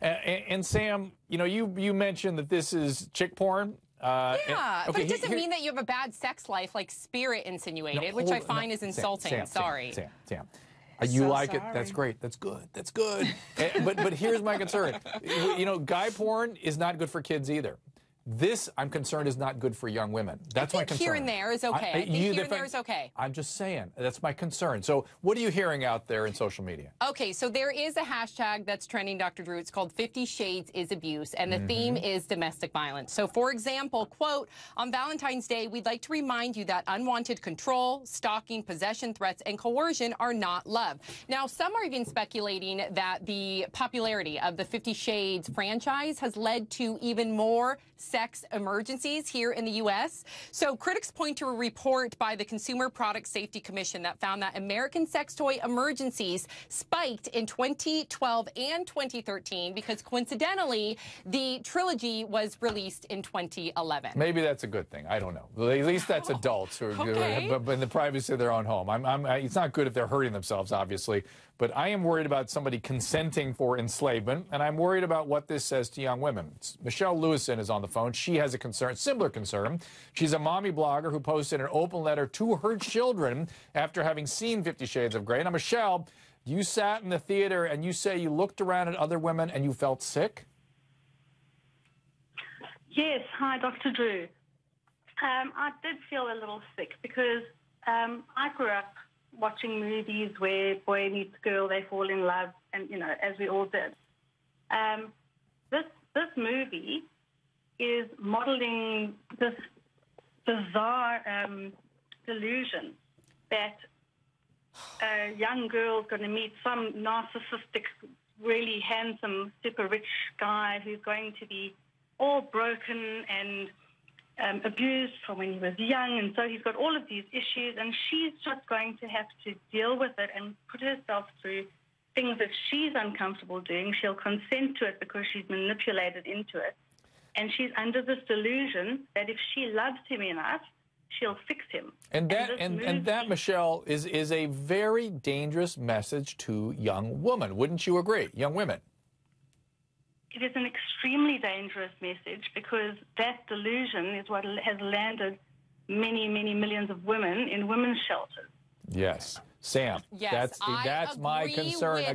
And Sam, you know, you mentioned that this is chick porn. Yeah, okay, but it doesn't mean that you have a bad sex life like Spirit insinuated, which I find is insulting. Sorry. Sam. You like it? That's great. That's good. That's good. but here's my concern. You know, guy porn is not good for kids either. This, I'm concerned, is not good for young women. That's my concern. Here and there is okay. I think here and there is okay. I'm just saying. That's my concern. So what are you hearing out there in social media? Okay, so there is a hashtag that's trending, Dr. Drew. It's called 50 Shades is Abuse, and the theme is domestic violence. So, for example, quote, on Valentine's Day, we'd like to remind you that unwanted control, stalking, possession, threats, and coercion are not love. Now, some are even speculating that the popularity of the 50 Shades franchise has led to even more sex emergencies here in the U.S. So critics point to a report by the Consumer Product Safety Commission that found that American sex toy emergencies spiked in 2012 and 2013 because coincidentally, the trilogy was released in 2011. Maybe that's a good thing. I don't know. At least that's adults who are in the privacy of their own home. It's not good if they're hurting themselves, obviously. But I am worried about somebody consenting for enslavement, and I'm worried about what this says to young women. Michelle Lewison is on the phone. She has a concern, similar concern. She's a mommy blogger who posted an open letter to her children after having seen 50 Shades of Grey. Now, Michelle, you sat in the theater and you say you looked around at other women and you felt sick? Yes. Hi, Dr. Drew. I did feel a little sick because I grew up watching movies where boy meets girl, they fall in love, and, you know, as we all did. This movie is modeling this bizarre delusion that a young girl's going to meet some narcissistic, really handsome, super rich guy who's going to be all broken and abused from when he was young, and so he's got all of these issues, and she's just going to have to deal with it and put herself through things that she's uncomfortable doing. She'll consent to it because she's manipulated into it, and she's under this delusion that if she loves him enough, she'll fix him. And that, Michelle, is a very dangerous message to young women. Wouldn't you agree? Young women. It is an extremely dangerous message because that delusion is what has landed many, many millions of women in women's shelters. Yes. Sam, yes, that's my concern.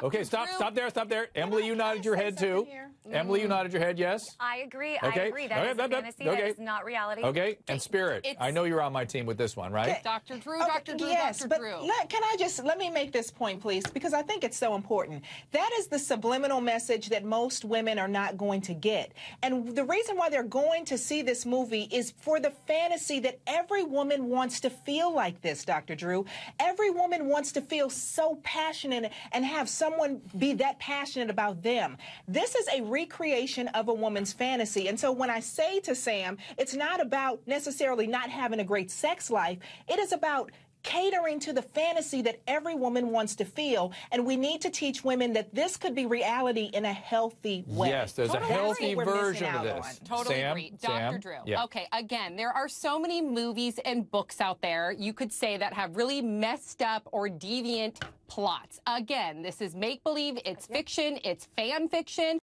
Okay, stop there. Emily, you nodded your head too. Emily, you nodded your head, yes? I agree. I agree. That is a fantasy. That is not reality. Okay, and Spirit, I know you're on my team with this one, right? Dr. Drew, Dr. Drew, yes, Dr. but Drew. Let me make this point, please, because I think it's so important. That is the subliminal message that most women are not going to get. And the reason why they're going to see this movie is for the fantasy that every woman wants to feel like this, Dr. Drew. Every woman wants to feel so passionate and have someone be that passionate about them. This is a recreation of a woman's fantasy. And so when I say to Sam, it's not about necessarily not having a great sex life. It is about catering to the fantasy that every woman wants to feel, and we need to teach women that this could be reality in a healthy way. Yes, there's a healthy version of this. Totally agree. Dr. Drew. Yeah. Okay, again, there are so many movies and books out there, you could say, that have really messed up or deviant plots. Again, this is make-believe, it's fiction, it's fan fiction.